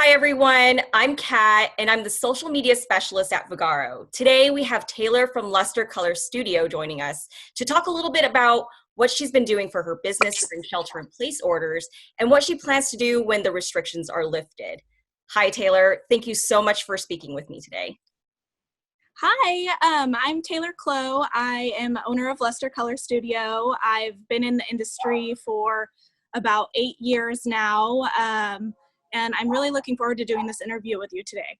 Hi everyone, I'm Kat and I'm the social media specialist at Vagaro. Today we have Taylor from Luster Color Studio joining us to talk a little bit about what she's been doing for her business during shelter-in-place orders and what she plans to do when the restrictions are lifted. Hi Taylor, thank you so much for speaking with me today. Hi, I'm Taylor Clow. I am owner of Luster Color Studio. I've been in the industry for about 8 years now, and I'm really looking forward to doing this interview with you today.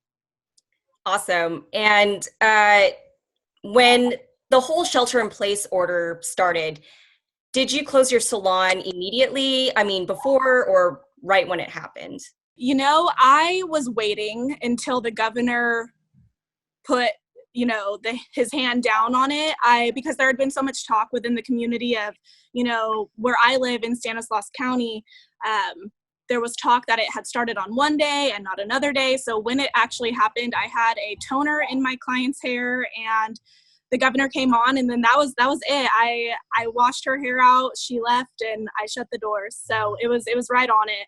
Awesome. And when the whole shelter-in-place order started, did you close your salon immediately? I mean, before or right when it happened? You know, I was waiting until the governor put his hand down on it. Because there had been so much talk within the community of, where I live in Stanislaus County, there was talk that it had started on one day and not another day. So when it actually happened, I had a toner in my client's hair and the governor came on, and then that was it. I washed her hair out, she left, and I shut the doors. So it was right on it.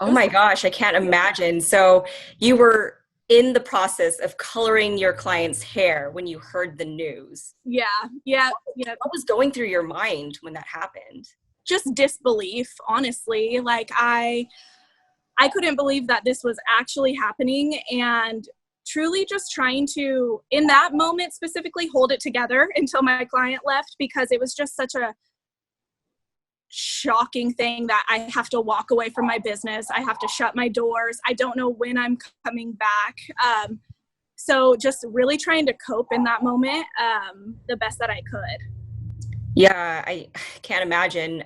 Oh my gosh, I can't imagine. So you were in the process of coloring your client's hair when you heard the news. Yeah. What was going through your mind when that happened? Just disbelief, honestly. Like I couldn't believe that this was actually happening, and truly just trying to, in that moment specifically, hold it together until my client left, because it was just such a shocking thing that I have to walk away from my business. I have to shut my doors. I don't know when I'm coming back. So just really trying to cope in that moment the best that I could. Yeah, I can't imagine.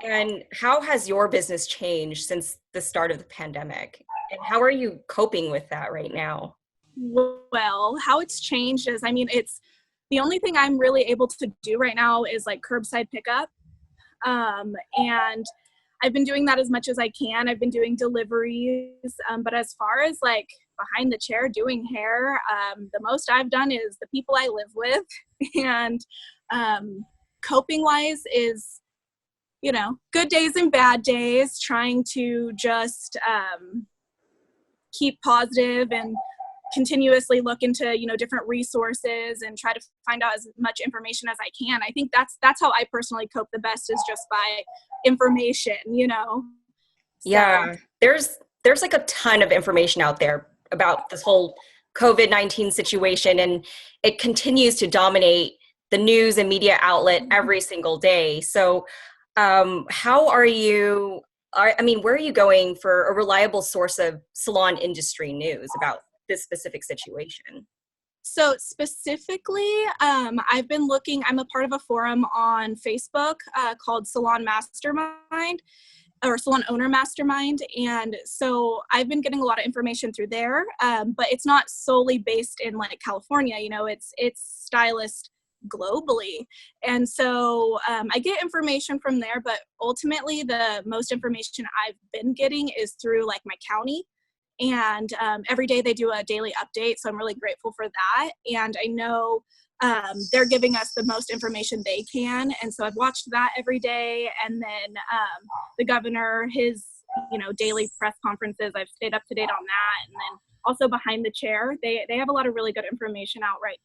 And how has your business changed since the start of the pandemic? And how are you coping with that right now? Well, how it's changed is, it's the only thing I'm really able to do right now is like curbside pickup. And I've been doing that as much as I can. I've been doing deliveries. But as far as like behind the chair doing hair, the most I've done is the people I live with. And coping wise is, good days and bad days, trying to just keep positive and continuously look into, different resources and try to find out as much information as I can. I think that's how I personally cope the best, is just by information, So. Yeah, there's like a ton of information out there about this whole COVID-19 situation, and it continues to dominate the news and media outlet every single day. So how are you, where are you going for a reliable source of salon industry news about this specific situation? So specifically, I've been looking, I'm a part of a forum on Facebook called Salon Mastermind, or Salon Owner Mastermind. And so I've been getting a lot of information through there, but it's not solely based in like California, it's stylist globally. And so I get information from there, but ultimately the most information I've been getting is through like my county. And every day they do a daily update. So I'm really grateful for that. And I know they're giving us the most information they can. And so I've watched that every day. And then the governor, his, daily press conferences, I've stayed up to date on that. And then also behind the chair, they have a lot of really good information out right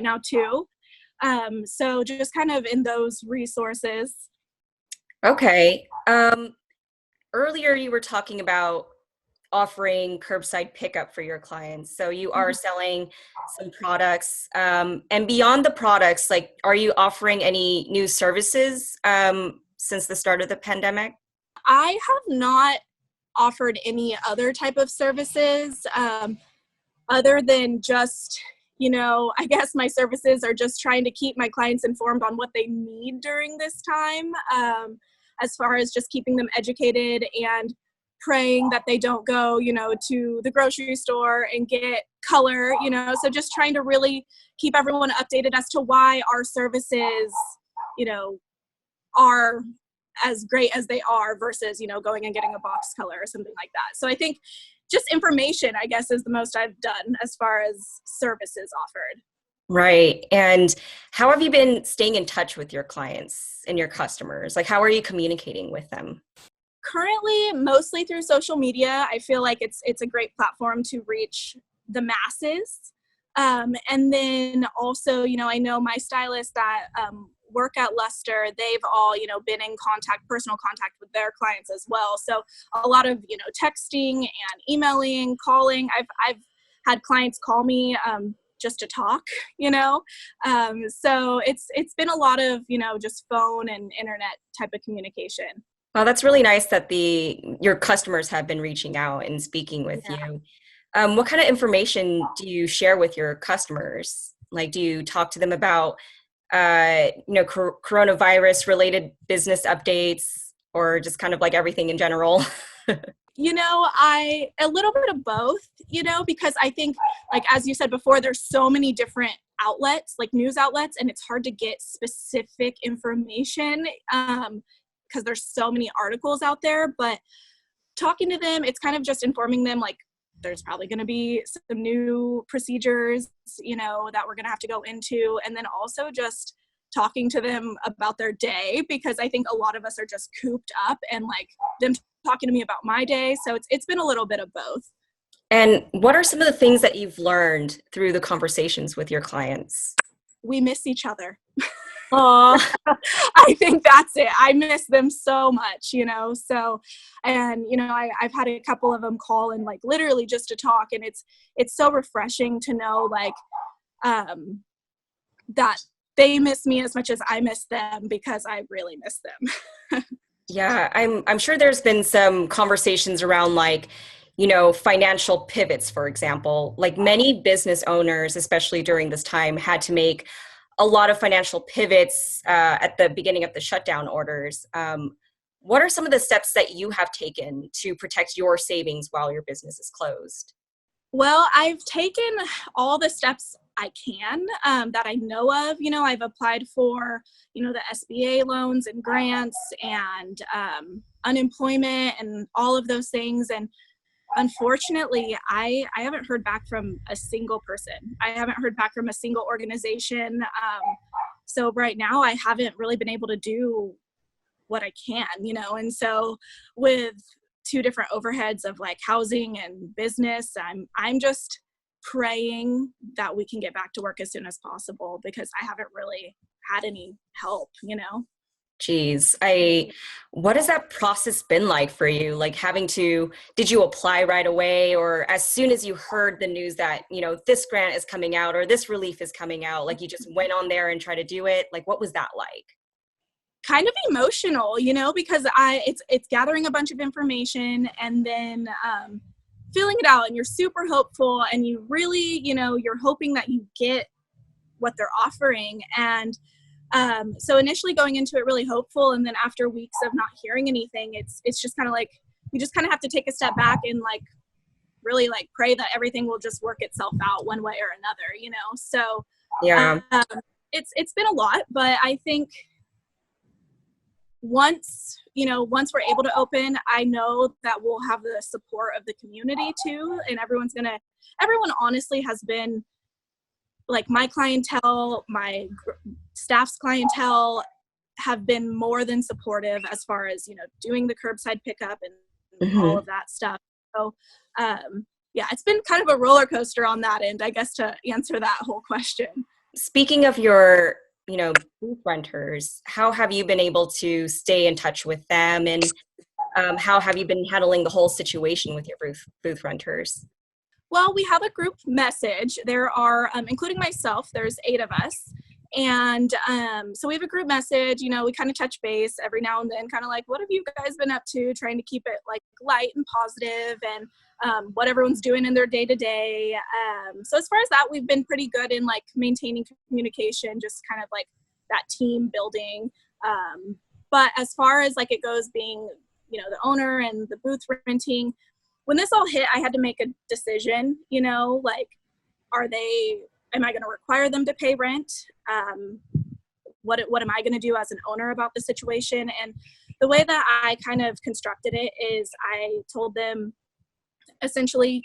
now too. So just kind of in those resources. Okay. Earlier you were talking about offering curbside pickup for your clients. So you are selling some products, and beyond the products, like, are you offering any new services since the start of the pandemic? I have not offered any other type of services other than just, I guess my services are just trying to keep my clients informed on what they need during this time, as far as just keeping them educated and praying that they don't go, to the grocery store and get color, so just trying to really keep everyone updated as to why our services, are as great as they are versus, going and getting a box color or something like that. So I think just information, I guess, is the most I've done as far as services offered. Right. And how have you been staying in touch with your clients and your customers? Like, how are you communicating with them? Currently, mostly through social media. I feel like it's a great platform to reach the masses. And then also, I know my stylists that work at Luster, they've all, been in personal contact with their clients as well. So a lot of, texting and emailing, calling. I've had clients call me just to talk, so it's been a lot of, just phone and internet type of communication. Well, that's really nice that your customers have been reaching out and speaking with Yeah. you. What kind of information do you share with your customers? Like, do you talk to them about, coronavirus related business updates, or just kind of like everything in general? A little bit of both, because I think, like, as you said before, there's so many different outlets, like news outlets, and it's hard to get specific information because there's so many articles out there. But talking to them, it's kind of just informing them, like, there's probably going to be some new procedures, that we're going to have to go into. And then also just talking to them about their day, because I think a lot of us are just cooped up, and like them talking to me about my day. So it's been a little bit of both. And what are some of the things that you've learned through the conversations with your clients? We miss each other. Aw. I think that's it. I miss them so much, so, and, I've had a couple of them call and like literally just to talk. And it's so refreshing to know, like, that they miss me as much as I miss them, because I really miss them. Yeah, I'm sure there's been some conversations around, like, financial pivots, for example. Like, many business owners, especially during this time, had to make a lot of financial pivots at the beginning of the shutdown orders. What are some of the steps that you have taken to protect your savings while your business is closed? Well, I've taken all the steps I can that I know of. I've applied for, the SBA loans and grants and unemployment and all of those things. And unfortunately, I haven't heard back from a single person. I haven't heard back from a single organization. So right now I haven't really been able to do what I can, and so with two different overheads of like housing and business, I'm just praying that we can get back to work as soon as possible, because I haven't really had any help. Geez, what has that process been like for you? Like, did you apply right away, or as soon as you heard the news that, this grant is coming out or this relief is coming out, like you just went on there and tried to do it? Like, what was that like? Kind of emotional, because it's gathering a bunch of information and then filling it out, and you're super hopeful, and you really, you're hoping that you get what they're offering. And so initially going into it really hopeful, and then after weeks of not hearing anything, it's just kind of like you just kind of have to take a step back and like really like pray that everything will just work itself out one way or another, So Yeah. It's been a lot, but I think once we're able to open, I know that we'll have the support of the community too, and everyone honestly has been, like, my clientele, my staff's clientele have been more than supportive as far as, doing the curbside pickup and all of that stuff. So, yeah, it's been kind of a roller coaster on that end, I guess, to answer that whole question. Speaking of your, booth renters, how have you been able to stay in touch with them, and how have you been handling the whole situation with your booth renters? Well, we have a group message. There are, including myself, there's 8 of us. And so we have a group message, we kind of touch base every now and then, kind of like, what have you guys been up to, trying to keep it like light and positive, and what everyone's doing in their day to day. So as far as that, we've been pretty good in like maintaining communication, just kind of like that team building. But as far as like it goes, being, the owner and the booth renting, when this all hit, I had to make a decision, like, am I going to require them to pay rent? What am I going to do as an owner about the situation? And the way that I kind of constructed it is I told them essentially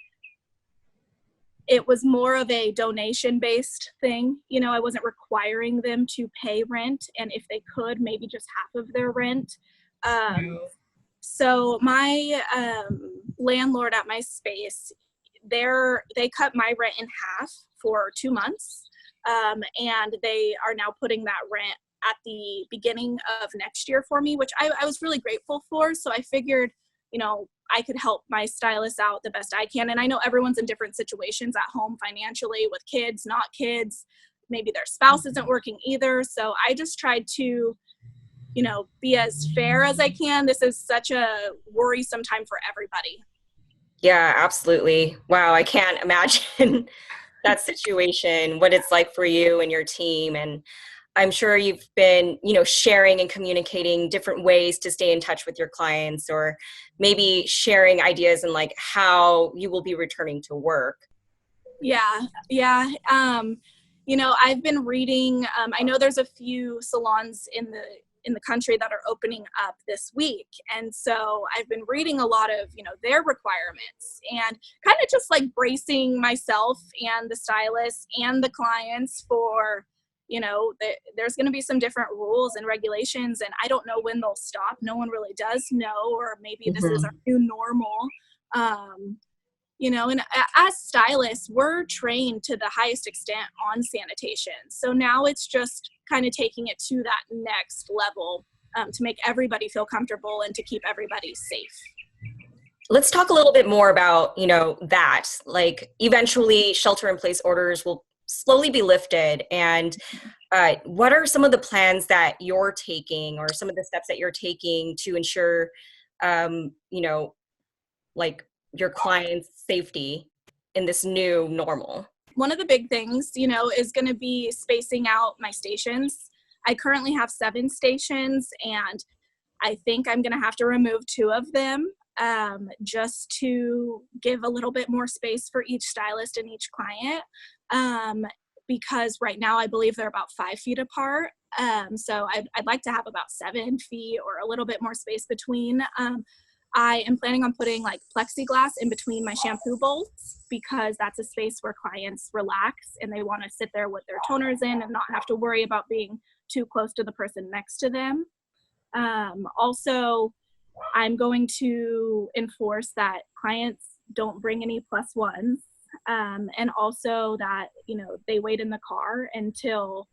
it was more of a donation-based thing. I wasn't requiring them to pay rent, and if they could, maybe just half of their rent. So my landlord at my space, they cut my rent in half for 2 months, and they are now putting that rent at the beginning of next year for me, which I was really grateful for. So I figured, I could help my stylist out the best I can. And I know everyone's in different situations at home financially, with kids, not kids. Maybe their spouse isn't working either. So I just tried to, be as fair as I can. This is such a worrisome time for everybody. Yeah, absolutely. Wow, I can't imagine that situation, what it's like for you and your team. And I'm sure you've been, sharing and communicating different ways to stay in touch with your clients, or maybe sharing ideas and like how you will be returning to work. Yeah, yeah. I've been reading. I know there's a few salons in the country that are opening up this week, and so I've been reading a lot of their requirements, and kind of just like bracing myself and the stylist and the clients for there's going to be some different rules and regulations, and I don't know when they'll stop. No one really does know, or maybe this is our new normal. And as stylists, we're trained to the highest extent on sanitation. So now it's just kind of taking it to that next level, to make everybody feel comfortable and to keep everybody safe. Let's talk a little bit more about, that. Like, eventually shelter in place orders will slowly be lifted. And what are some of the plans that you're taking, or some of the steps that you're taking to ensure, like your clients' safety in this new normal? One of the big things, is going to be spacing out my stations. I currently have 7 stations, and I think I'm going to have to remove 2 of them, just to give a little bit more space for each stylist and each client, because right now I believe they're about 5 feet apart. So I'd like to have about 7 feet or a little bit more space between. I am planning on putting like plexiglass in between my shampoo bowls, because that's a space where clients relax and they want to sit there with their toners in and not have to worry about being too close to the person next to them. Also, I'm going to enforce that clients don't bring any +1s, and also that they wait in the car until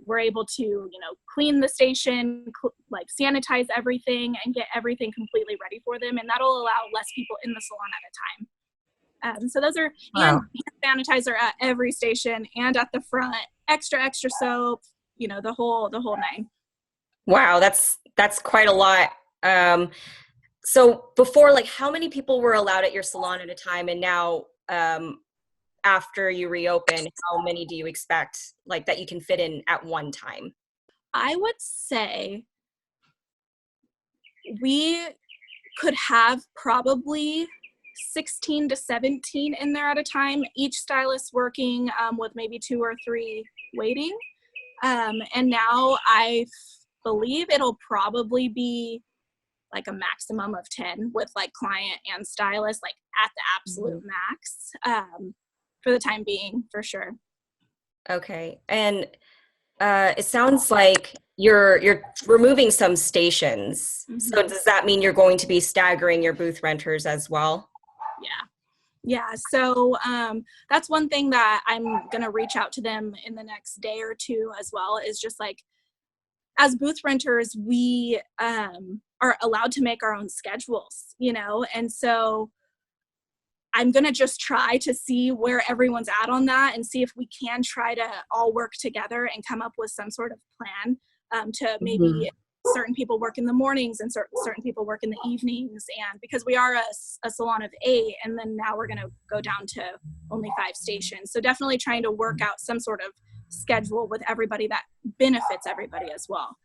we're able to clean the station, like sanitize everything and get everything completely ready for them, and that'll allow less people in the salon at a time. So those are Wow. hand sanitizer at every station and at the front, extra soap, the whole 9. Wow, that's quite a lot. So before, like, how many people were allowed at your salon at a time, and now, after you reopen, how many do you expect, like, that you can fit in at one time? I would say we could have probably 16 to 17 in there at a time, each stylist working, with maybe 2 or 3 waiting. And now I believe it'll probably be like a maximum of 10 with like client and stylist, like at the absolute max, for the time being, for sure. Okay. And it sounds like you're removing some stations. So Mm-hmm. does that mean you're going to be staggering your booth renters as well? Yeah. Yeah. So that's one thing that I'm going to reach out to them in the next day or 2 as well, is just like, as booth renters, we are allowed to make our own schedules, and so I'm going to just try to see where everyone's at on that, and see if we can try to all work together and come up with some sort of plan, to maybe certain people work in the mornings and certain people work in the evenings. And because we are a salon of 8, and then now we're going to go down to only 5 stations. So definitely trying to work out some sort of schedule with everybody that benefits everybody as well.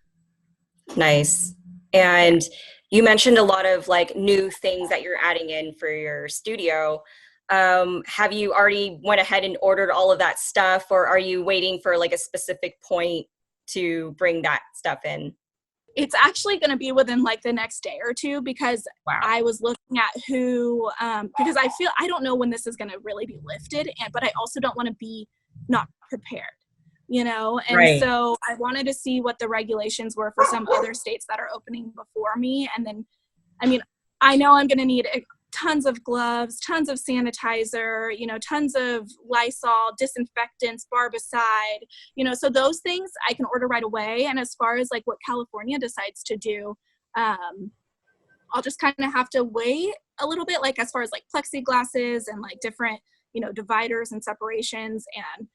Nice. And you mentioned a lot of like new things that you're adding in for your studio. Have you already went ahead and ordered all of that stuff, or are you waiting for like a specific point to bring that stuff in? It's actually going to be within like the next day or 2, because Wow. I was looking at who, because I don't know when this is going to really be lifted, but I also don't want to be not prepared, and Right. so I wanted to see what the regulations were for some other states that are opening before me, and then I mean, I know I'm going to need tons of gloves, tons of sanitizer, tons of Lysol, disinfectants, barbicide, so those things I can order right away. And as far as like what California decides to do, I'll just kind of have to wait a little bit, like as far as like plexiglasses and like different, dividers and separations, and,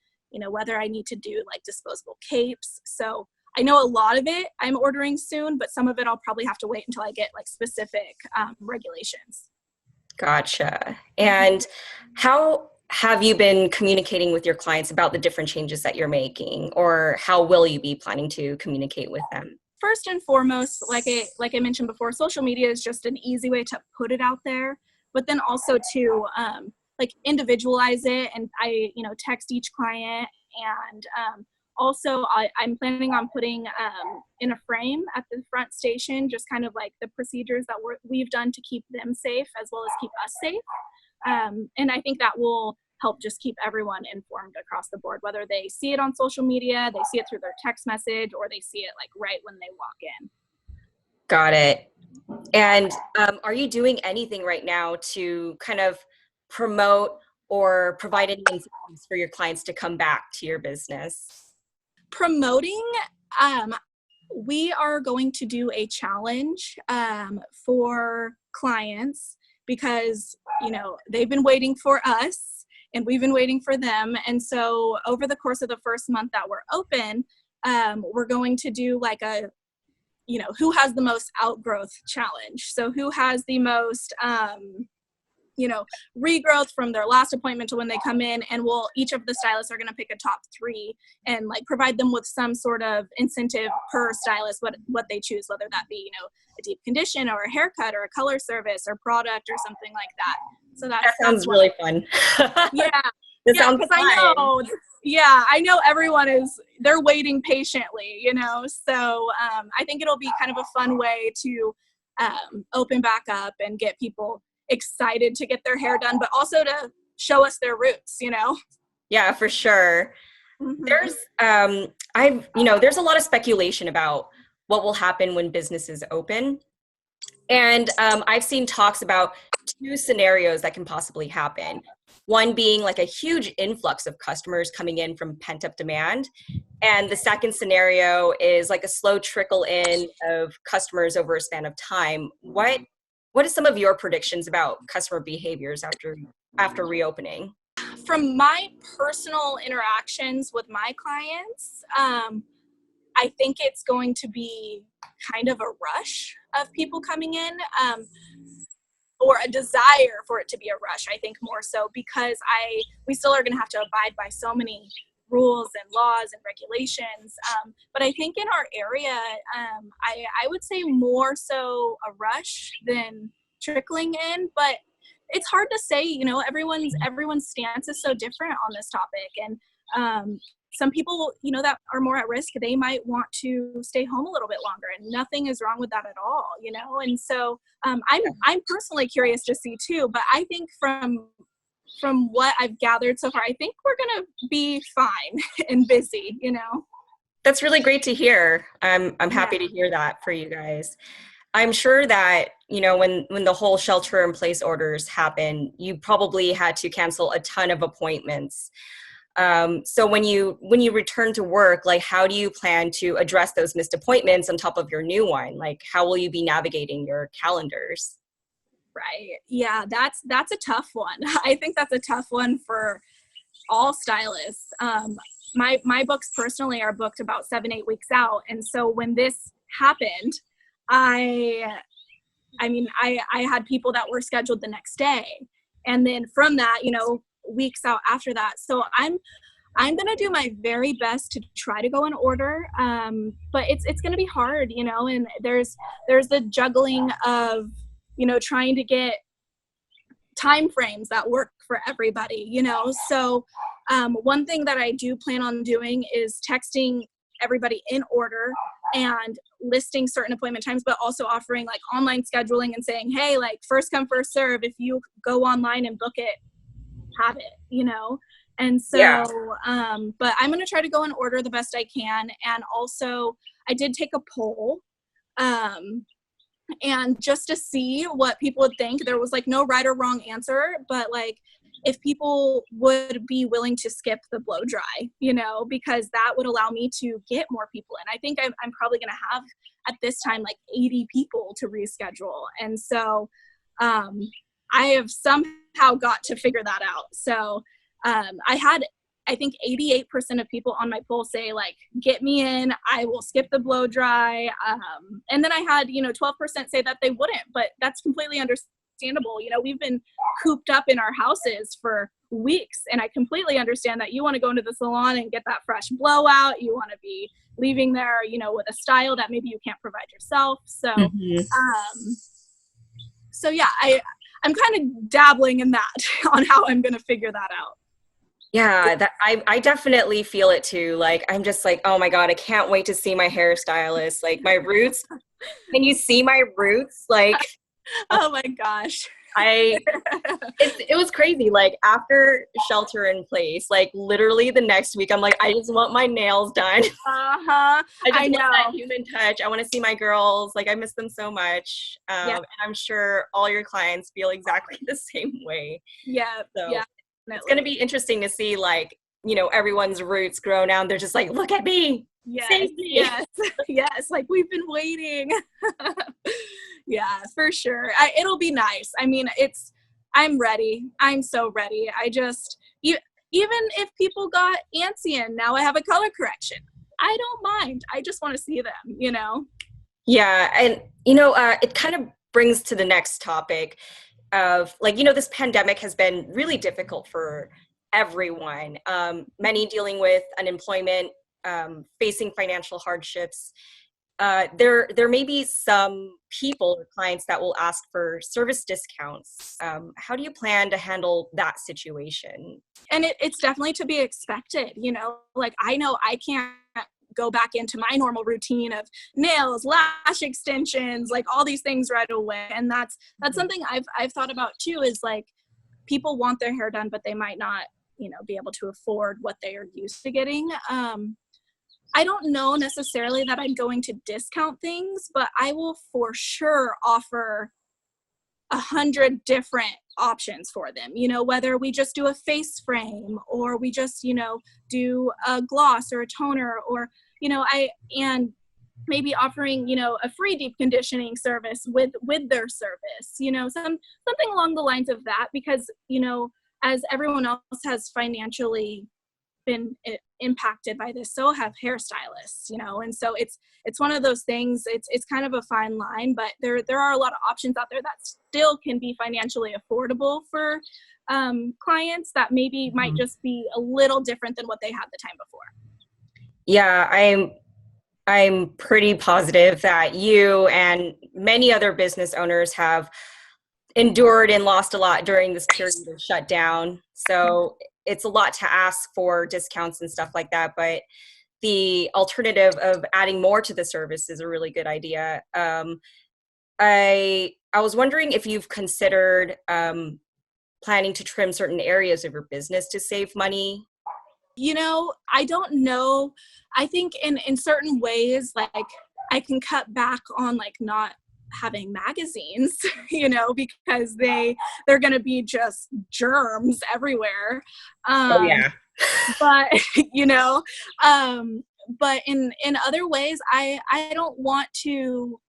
whether I need to do like disposable capes. So I know a lot of it I'm ordering soon, but some of it I'll probably have to wait until I get like specific regulations. Gotcha. And how have you been communicating with your clients about the different changes that you're making, or how will you be planning to communicate with them? First and foremost, like I mentioned before, social media is just an easy way to put it out there, but then also to like individualize it. And I, text each client, and also I'm planning on putting in a frame at the front station, just kind of like the procedures that we've done to keep them safe as well as keep us safe. And I think that will help just keep everyone informed across the board, whether they see it on social media, they see it through their text message, or they see it like right when they walk in. Got it. And are you doing anything right now to kind of promote or provide any incentives for your clients to come back to your business? Promoting, we are going to do a challenge for clients because, they've been waiting for us and we've been waiting for them. And so over the course of the first month that we're open, we're going to do like a, who has the most outgrowth challenge. So who has the most, regrowth from their last appointment to when they come in, and each of the stylists are going to pick a top 3 and like provide them with some sort of incentive per stylist, what they choose, whether that be, a deep condition or a haircut or a color service or product or something like that. So that sounds really fun. Yeah. That sounds fun. I know everyone they're waiting patiently, so I think it'll be kind of a fun way to open back up and get people excited to get their hair done, but also to show us their roots, Yeah, for sure. Mm-hmm. There's a lot of speculation about what will happen when businesses open. And I've seen talks about 2 scenarios that can possibly happen. One being like a huge influx of customers coming in from pent-up demand. And the second scenario is like a slow trickle in of customers over a span of time. What are some of your predictions about customer behaviors after reopening? From my personal interactions with my clients, I think it's going to be kind of a rush of people coming in, or a desire for it to be a rush, I think more so, because we still are going to have to abide by so many rules and laws and regulations. But I think in our area, I would say more so a rush than trickling in, but it's hard to say, everyone's stance is so different on this topic. And some people, that are more at risk, they might want to stay home a little bit longer, and nothing is wrong with that at all, And so I'm personally curious to see too, but I think from what I've gathered so far, I think we're going to be fine and busy, That's really great to hear. I'm happy to hear that for you guys. I'm sure that, when the whole shelter in place orders happened, you probably had to cancel a ton of appointments. So when you return to work, like, how do you plan to address those missed appointments on top of your new one? Like, how will you be navigating your calendars? Right. Yeah, that's a tough one. I think that's a tough one for all stylists. My books personally are booked about 7-8 weeks out. And so when this happened, I had people that were scheduled the next day. And then from that, weeks out after that. So I'm going to do my very best to try to go in order. But it's going to be hard, and there's the juggling of, trying to get time frames that work for everybody, So one thing that I do plan on doing is texting everybody in order and listing certain appointment times, but also offering like online scheduling and saying, hey, like first come, first serve. If you go online and book it, have it, And so, yeah. But I'm going to try to go in order the best I can. And also I did take a poll, and just to see what people would think. There was like no right or wrong answer, but like if people would be willing to skip the blow dry, you know, because that would allow me to get more people in. I think I'm probably going to have at this time like 80 people to reschedule. And so I have somehow got to figure that out. So I had, I think 88% of people on my poll say like, get me in, I will skip the blow dry. And then I had, 12% say that they wouldn't, but that's completely understandable. You know, we've been cooped up in our houses for weeks, and I completely understand that you want to go into the salon and get that fresh blowout. You want to be leaving there, with a style that maybe you can't provide yourself. So, so yeah, I'm kind of dabbling in that on how I'm going to figure that out. Yeah, that I definitely feel it too. Like, I'm just like, oh my God, I can't wait to see my hairstylist. Like, my roots. Can you see my roots? Like, oh my gosh. It was crazy. Like, after shelter in place, like literally the next week, I'm like, I just want my nails done. I want know that human touch. I want to see my girls. Like, I miss them so much. And I'm sure all your clients feel exactly the same way. Yeah. So yeah. It's going to be interesting to see, like, everyone's roots grow now, and they're just like, look at me. Yes. Yes. Yes. Like, we've been waiting. Yeah, for sure. It'll be nice. I mean, I'm ready. I'm so ready. Even if people got antsy and now I have a color correction, I don't mind. I just want to see them, Yeah. And, it kind of brings to the next topic of, like, this pandemic has been really difficult for everyone. Many dealing with unemployment, facing financial hardships. There may be some people or clients that will ask for service discounts. How do you plan to handle that situation? And it's definitely to be expected, like, I know I can't go back into my normal routine of nails, lash extensions, like all these things right away. And that's something I've thought about too, is like, people want their hair done, but they might not, be able to afford what they are used to getting. I don't know necessarily that I'm going to discount things, but I will for sure offer 100 different options for them, whether we just do a face frame or we just, do a gloss or a toner, or, and maybe offering, a free deep conditioning service with their service, something along the lines of that, because, as everyone else has financially been impacted by this, so have hairstylists, and so it's one of those things. It's kind of a fine line, but there are a lot of options out there that still can be financially affordable for clients that maybe might just be a little different than what they had the time before. Yeah, I'm pretty positive that you and many other business owners have endured and lost a lot during this period of shutdown. So it's a lot to ask for discounts and stuff like that, but the alternative of adding more to the service is a really good idea. I was wondering if you've considered planning to trim certain areas of your business to save money. I don't know. I think in certain ways, like, I can cut back on like not having magazines, because they're going to be just germs everywhere. Oh yeah. But, but in other ways, I don't want to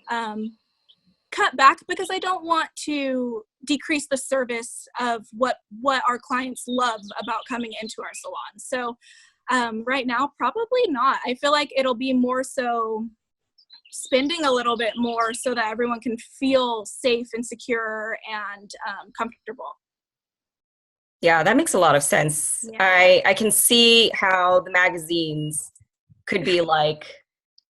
cut back, because I don't want to decrease the service of what our clients love about coming into our salon. So right now, probably not. I feel like it'll be more so spending a little bit more so that everyone can feel safe and secure and comfortable. Yeah, that makes a lot of sense. Yeah. I can see how the magazines could be like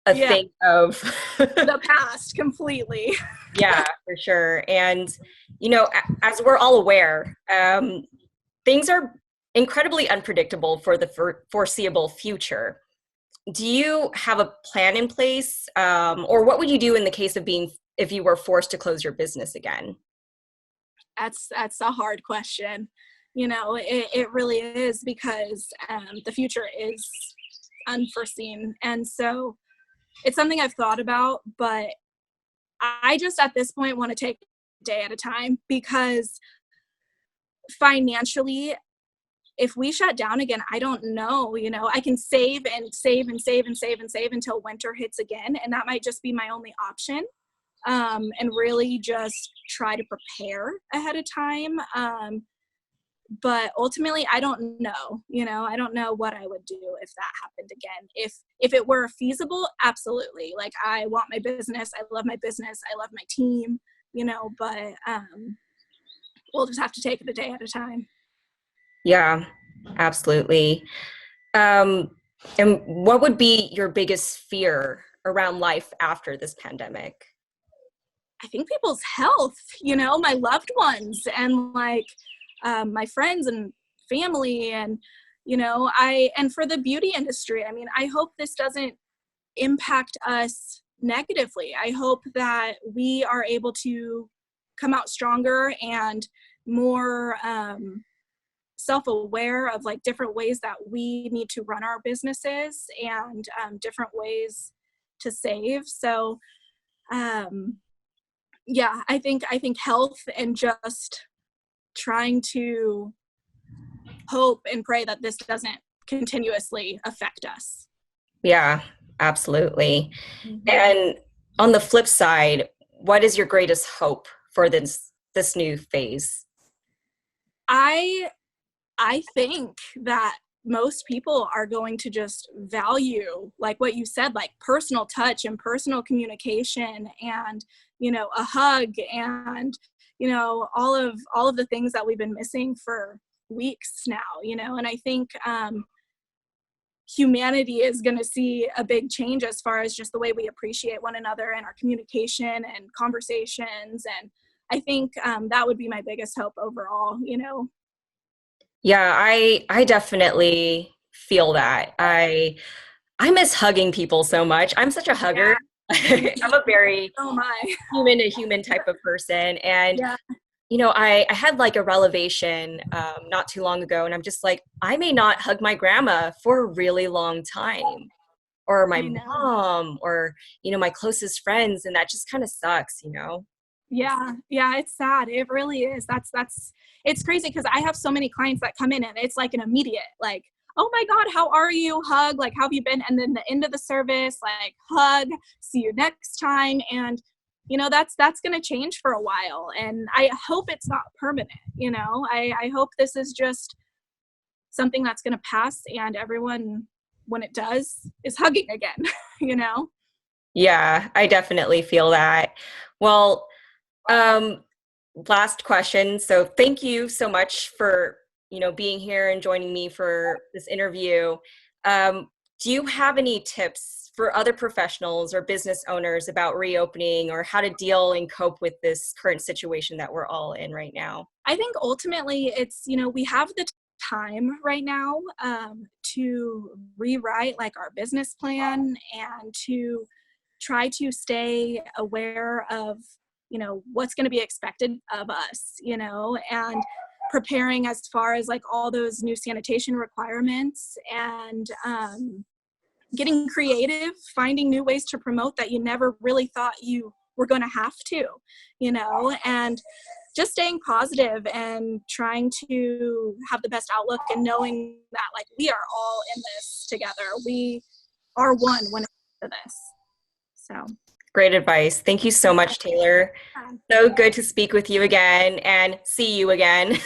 a thing of the past completely. Yeah, for sure. And, as we're all aware, things are incredibly unpredictable for the foreseeable future. Do you have a plan in place? Or what would you do in the case of if you were forced to close your business again? That's a hard question. It really is, because the future is unforeseen. And so it's something I've thought about, but I just at this point want to take a day at a time, because financially, if we shut down again, I don't know, I can save and save and save and save and save until winter hits again. And that might just be my only option. And really just try to prepare ahead of time. But ultimately, I don't know, I don't know what I would do if that happened again. If it were feasible, absolutely. Like, I want my business. I love my business. I love my team, but we'll just have to take it a day at a time. Yeah, absolutely. And what would be your biggest fear around life after this pandemic? I think people's health, my loved ones, and like my friends and family, and and for the beauty industry, I mean, I hope this doesn't impact us negatively. I hope that we are able to come out stronger and more self-aware of like different ways that we need to run our businesses, and different ways to save. So yeah, I think health, and just trying to hope and pray that this doesn't continuously affect us. Yeah, absolutely. Mm-hmm. And on the flip side, what is your greatest hope for this new phase? I think that most people are going to just value, like what you said, like personal touch and personal communication, and a hug, and all of the things that we've been missing for weeks now. And I think humanity is going to see a big change as far as just the way we appreciate one another and our communication and conversations. And I think that would be my biggest hope overall. Yeah, I definitely feel that. I miss hugging people so much. I'm such a hugger. Yeah. I'm a very Oh my. human to human type of person. And, Yeah. I had like a revelation not too long ago, and I'm just like, I may not hug my grandma for a really long time, or my mom, or, my closest friends. And that just kind of sucks. Yeah, it's sad. It really is. That's it's crazy, because I have so many clients that come in and it's like an immediate, like, oh my God, how are you? Hug, like, how have you been? And then the end of the service, like, hug, see you next time. And that's going to change for a while. And I hope it's not permanent. I hope this is just something that's going to pass, and everyone, when it does, is hugging again. you know Yeah, I definitely feel that. Well, um, last question. So thank you so much for, being here and joining me for this interview. Do you have any tips for other professionals or business owners about reopening, or how to deal and cope with this current situation that we're all in right now? I think ultimately it's, we have the time right now to rewrite like our business plan, and to try to stay aware of, what's going to be expected of us, and preparing as far as like all those new sanitation requirements, and getting creative, finding new ways to promote that you never really thought you were going to have to, and just staying positive and trying to have the best outlook, and knowing that like we are all in this together. We are one when it comes to this. So Great advice. Thank you so much, Taylor. So good to speak with you again and see you again.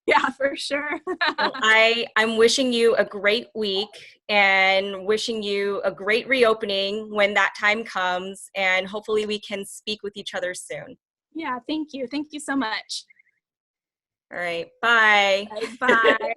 Yeah, for sure. Well, I'm wishing you a great week, and wishing you a great reopening when that time comes, and hopefully we can speak with each other soon. Yeah, thank you. Thank you so much. All right. Bye. Bye.